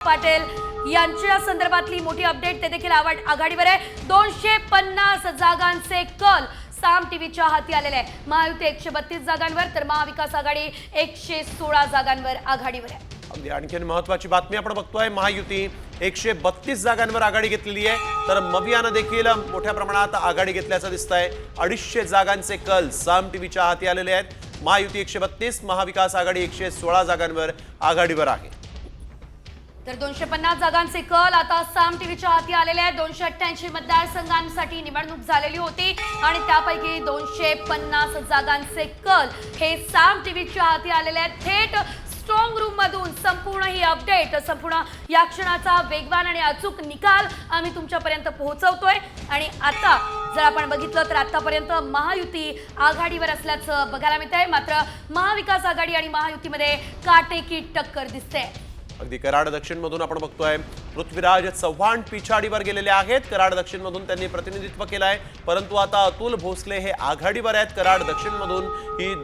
पाटील यांच्या संदर्भातली मोठी अपडेट ते देखील आघाडीवर आहे। 250 जागांचे कल साम टीव्हीच्या हाती आलेले आहे। महायुती 132 जागांवर तर महाविकास आघाडी 116 जागांवर आघाडीवर आहे। अगदी आणखीन महत्त्वाची बातमी आपण बघतोय, महायुती 132 जागांवर आघाडी घेतलेली आहे, तर मवियानं देखील मोठ्या प्रमाणात आघाडी घेतल्याचं दिसतंय। 250 जागांचे कल साम टीव्हीच्या हाती आलेले आहेत। महायुती 132, महाविकास आघाडी 116 जागांवर आघाडीवर आहे। तर 250 जागांचे कल आता साम टीव्हीच्या हाती आलेले आहेत। 288 मतदारसंघांसाठी निवडणूक झालेली होती आणि त्यापैकी 250 जागांचे कल हे साम टीव्हीच्या हाती आलेले आहेत। थेट स्ट्रॉंग रूम मधून संपूर्ण ही अपडेट, संपूर्ण या क्षणाचा वेगवान आणि अचूक निकाल आम्ही तुमच्यापर्यंत पोहोचवतोय। आणि आता जर आपण बघितलं तर आतापर्यंत महायुती आघाडीवर असल्याचं बघायला मिळतंय, मात्र महाविकास आघाडी आणि महायुतीमध्ये काटेकी टक्कर दिसते। अगदी कराड दक्षिण मधून आपण बघतोय पृथ्वीराज चव्हाण पिछाडीवर गेलेले आहेत। कराड दक्षिण मधून त्यांनी प्रतिनिधित्व केलंय, परंतु आता अतुल भोसले हे आघाडीवर आहेत। कराड दक्षिण मधून ही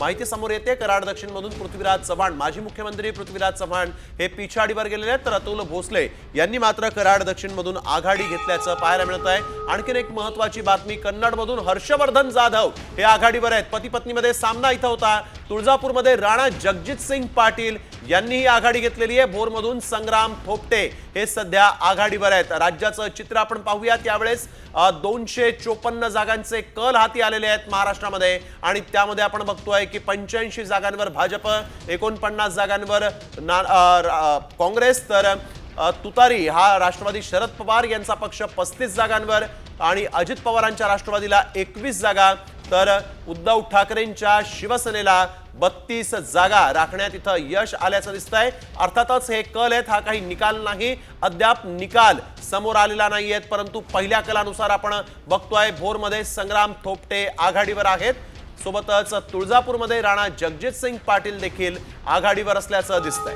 माहिती समोर येते। कराड दक्षिण मधून पृथ्वीराज चव्हाण, माजी मुख्यमंत्री पृथ्वीराज चव्हाण हे पिछाडीवर गेलेले आहेत, तर अतुल भोसले यांनी मात्र कराड दक्षिण मधून आघाडी घेतल्याचं पाहायला मिळत आहे। आणखीन एक महत्त्वाची बातमी, कन्नड मधून हर्षवर्धन जाधव हे आघाडीवर आहेत। पती पत्नीमध्ये सामना इथं होता। तुळजापूरमध्ये राणा जगजित सिंग पाटील यांनी ही आघाडी घेतलेली आहे। भोरमधून संग्राम थोपटे हे सध्या आघाडीवर आहेत। राज्याचं चित्र आपण पाहूया, त्यावेळेस 254 जागांचे कल हाती आलेले आहेत महाराष्ट्रामध्ये, आणि त्यामध्ये आपण बघतोय की 85 जागांवर भाजप, 49 जागांवर काँग्रेस, तर तुतारी हा राष्ट्रवादी शरद पवार यांचा पक्ष 35 जागांवर, आणि अजित पवारांच्या राष्ट्रवादीला 21 जागा, तर उद्धव ठाकरेंच्या शिवसेनेला 32 जागा राखण्यात इथं यश आल्याचं दिसतंय। अर्थातच हे कल आहेत, हा काही निकाल नाही, अद्याप निकाल समोर आलेला नाहीयेत, परंतु पहिल्या कलानुसार आपण बघतोय भोरमध्ये संग्राम थोपटे आघाडीवर आहेत, सोबतच तुळजापूरमध्ये राणा जगजित सिंग पाटील देखील आघाडीवर असल्याचं दिसतंय।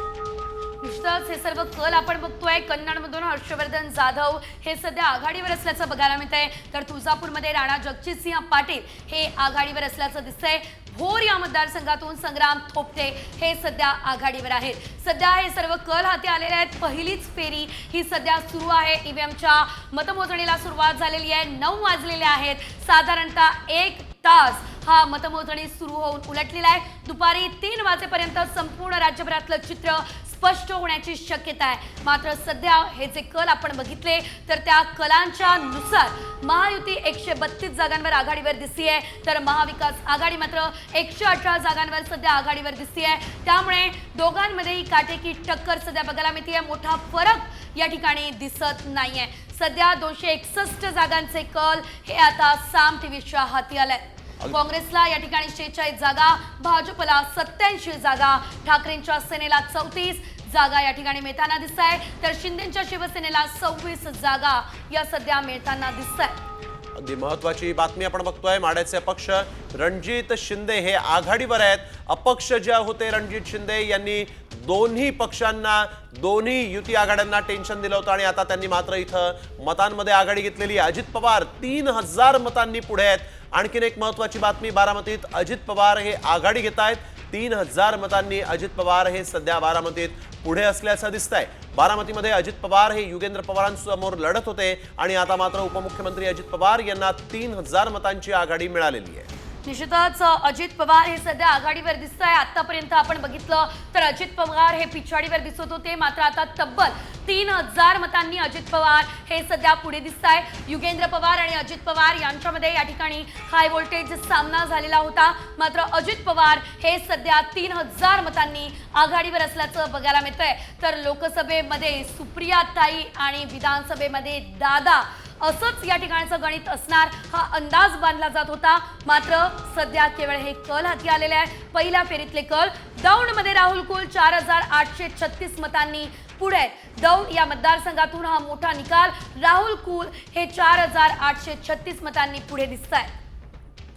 निश्चितच हे सर्व कल आपण बघतोय। कन्नडमधून हर्षवर्धन जाधव हे सध्या आघाडीवर असल्याचं बघायला मिळतंय, तर तुळजापूरमध्ये राणा जगजित सिंह पाटील हे आघाडीवर असल्याचं दिसतंय। भोर या मतदारसंघातून संग्राम थोपटे हे सध्या आघाडीवर आहेत। सध्या हे सर्व कल हाती आलेले आहेत। पहिलीच फेरी ही सध्या सुरू आहे। ईव्हीएमच्या मतमोजणीला सुरुवात झालेली आहे। 9 वाजलेले आहेत। साधारणतः 1 तास हा मतमोजणी सुरू होऊन उलटलेला आहे। दुपारी 3 वाजेपर्यंत संपूर्ण राज्यभरातलं चित्र स्पष्ट होण्याची शक्यता आहे। मात्र सध्या हे जे कल आपण बघितले तर त्या कलांच्या नुसार महायुती 132 जागांवर आघाडीवर दिसतीये, तर महाविकास आघाडी मात्र 118 जागांवर सध्या आघाडीवर दिसतीये। त्यामुळे दोघांमध्येही काटेकी टक्कर सध्या बघायला मिळते। मोठा फरक या ठिकाणी दिसत नाहीये। सध्या 261 जागांचे कल हे आता साम टीव्हीच्या हाती आले। काँग्रेसला या ठिकाणी 46 जागा, भाजपला 87 जागा, ठाकरेंच्या सेनेला 34 जागा या ठिकाणी मिळताना दिसत आहे, तर शिंदेच्या शिवसेनेला 26 जागा या सध्या मिळताना दिसत आहे। अगदी महत्त्वाची बातमी आपण बघतोय, माढ्याचे अपक्ष रणजित शिंदे हे आघाडीवर आहेत। अपक्ष जे होते रणजित शिंदे यांनी दोन्ही पक्षांना, दोन्ही युती आघाड्यांना टेन्शन दिलं होतं, आणि आता त्यांनी मात्र इथं मतांमध्ये आघाडी घेतलेली आहे। अजित पवार 3000 मतांनी पुढे आहेत। आणखीन एक महत्त्वाची बातमी, बारामतीत अजित पवार हे आघाडी घेत आहेत। 3000 मतांनी अजित पवार हे सध्या बारामतीत पुढे असल्याचं दिसतंय। बारामतीमध्ये अजित पवार हे युगेंद्र पवारांसमोर लढत होते, आणि आता मात्र उपमुख्यमंत्री अजित पवार यांना 3000 मतांची आघाडी मिळालेली आहे। निश्चितच अजित पवार हे सध्या आघाडीवर दिसत आहे। आतापर्यंत आपण बघितलं तर अजित पवार हे पिछाडीवर दिसत होते, मात्र आता तब्बल 3000 मतांनी अजित पवार हे सध्या पुढे दिसत आहे। युगेंद्र पवार आणि अजित पवार यांच्यामध्ये या ठिकाणी हाय व्होल्टेज सामना झालेला होता, मात्र अजित पवार हे सध्या 3000 मतांनी आघाडीवर असल्याचं बघायला मिळतंय। तर लोकसभेमध्ये सुप्रियाताई आणि विधानसभेमध्ये दादा असंच या ठिकाणचं गणित असणार हा अंदाज बांधला जात होता, मात्र सध्या केवळ हे कल हाती आलेले आहे। पहिल्या फेरीतले कल, दौंडमध्ये राहुल कुल 4836 मतांनी पुढे आहेत। दौंड या मतदारसंघातून हा मोठा निकाल, राहुल कुल हे 4836 मतांनी पुढे दिसत आहे।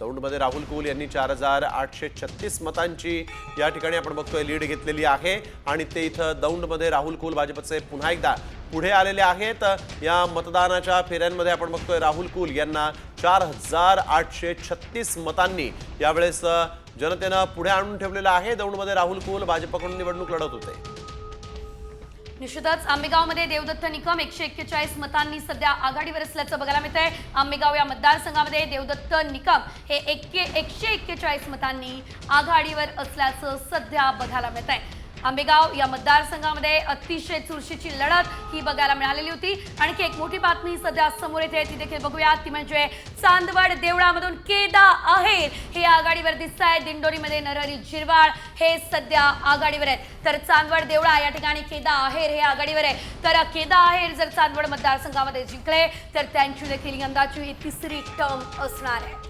दौंडमध्ये राहुल कुल यांनी 4836 मतांची या ठिकाणी आपण बघतोय लीड घेतलेली आहे, आणि ते इथं दौंडमध्ये राहुल कुल भाजपचे पुन्हा एकदा पुढे आलेले आहेत। या मतदानाच्या फेऱ्यांमध्ये आपण बघतोय राहुल कुल यांना 4836 मतांनी यावेळेस जनतेनं पुढे आणून ठेवलेलं आहे। दौंडमध्ये राहुल कुल भाजपकडून निवडणूक लढत होते। निश्चितच आंबेगावमध्ये देवदत्त निकम 141 मतांनी सध्या आघाडीवर असल्याचं बघायला मिळत आहे। आंबेगाव या मतदारसंघामध्ये देवदत्त निकम हे 141 मतांनी आघाडीवर असल्याचं सध्या बघायला मिळत आहे। आंबेगाव या मतदारसंघामध्ये अतिशय चुरशीची लढत ही बघायला मिळालेली होती। आणखी एक मोठी बातमी सध्या समोर येते ती देखील बघूया, ती म्हणजे चांदवड देवळामधून केदा आहेर हे आघाडीवर दिसत आहे। दिंडोरीमध्ये नरहरी झिरवाळ हे सध्या आघाडीवर आहेत, तर चांदवड देवळा या ठिकाणी केदा आहेर हे आघाडीवर आहे। तर केदा आहेर जर चांदवड मतदारसंघामध्ये जिंकले तर त्यांची देखील यंदाची ही तिसरी टर्म असणार आहे।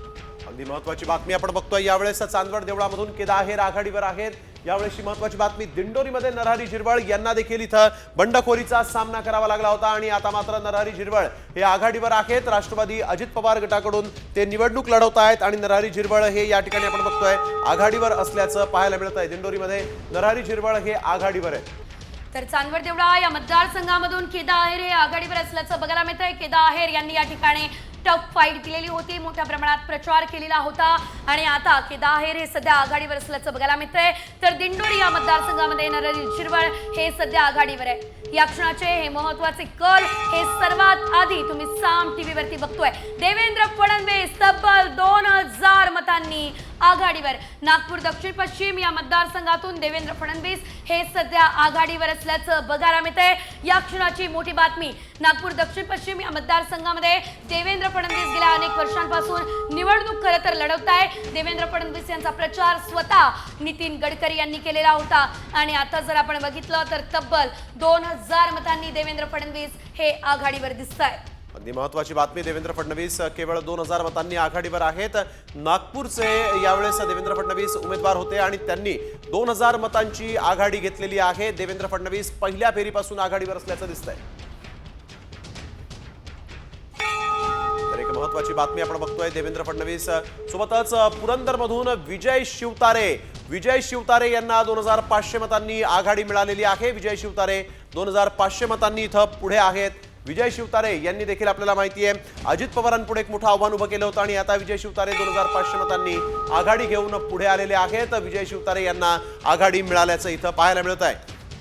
अगदी महत्वाची बातमी आपण बघतोय, यावेळेस चांदवड देवळामधून केदा आहेर आघाडीवर आहेत। यावेळेसची महत्वाची बातमी, दिंडोरीमध्ये नरहरी झिरवळ यांना देखील इथं बंडखोरीचा सामना करावा लागला होता आणि आता मात्र नरहरी झिरवळ हे आघाडीवर आहेत। राष्ट्रवादी अजित पवार गटाकडून ते निवडणूक लढवत आहेत आणि नरहरी झिरवळ हे या ठिकाणी आपण बघतोय आघाडीवर असल्याचं पाहायला मिळत आहे। दिंडोरीमध्ये नरहरी झिरवळ हे आघाडीवर आहेत। तर चांदवड देवळा या मतदारसंघामध्ये केदा आहेर हे आघाडीवर असल्याचं बघायला मिळत आहे। केदा आहेर यांनी या ठिकाणी टफ फाईट दिलेली होती, मोठ्या प्रमाणात प्रचार केलेला होता आणि आता केदा आहेर हे सध्या आघाडीवर असल्याचं बघायला मिळतंय। तर दिंडोरी या मतदारसंघामध्ये नरहरी झिरवळ हे सध्या आघाडीवर आहे। या क्षणाचे हे महत्त्वाचे कल हे सर्वात आधी तुम्ही साम टीव्हीवरती बघतोय। देवेंद्र फडणवीस तब्बल 2000 मतांनी आघाडीवर। नागपूर दक्षिण पश्चिम या मतदारसंघातून देवेंद्र फडणवीस हे सध्या आघाडीवर असल्याचं बघायला मिळतंय। या क्षणाची मोठी बातमी, नागपूर दक्षिण पश्चिम या मतदारसंघामध्ये देवेंद्र फडणवीस गेल्या अनेक वर्षांपासून निवडणूक खरं तर लढवत आहे। देवेंद्र फडणवीस यांचा प्रचार स्वतः नितीन गडकरी यांनी केलेला होता आणि आता जर आपण बघितलं तर तब्बल 2000 मतांनी देवेंद्र फडणवीस हे आघाडीवर दिसत आहेत। अगदी महत्वाची बातमी, देवेंद्र फडणवीस केवळ 2000 मतांनी आघाडीवर आहेत। नागपूरचे यावेळेस देवेंद्र फडणवीस उमेदवार होते आणि त्यांनी 2000 मतांची आघाडी घेतलेली आहे। देवेंद्र फडणवीस पहिल्या फेरीपासून आघाडीवर असल्याचं दिसतंय। तर एक महत्वाची बातमी आपण बघतोय, देवेंद्र फडणवीस सोबतच पुरंदरमधून विजय शिवतारे यांना 2500 मतांनी आघाडी मिळालेली आहे। विजय शिवतारे 2500 मतांनी इथं पुढे आहेत। विजय शिवतारे यांनी देखील आपल्याला माहिती आहे अजित पवारांपुढे एक मोठं आव्हान उभं केलं होतं आणि आता विजय शिवतारे 2500 मतांनी आघाडी घेऊन पुढे आलेले आहेत। विजय शिवतारे यांना आघाडी मिळाल्याचं इथं पाहायला मिळत आहे।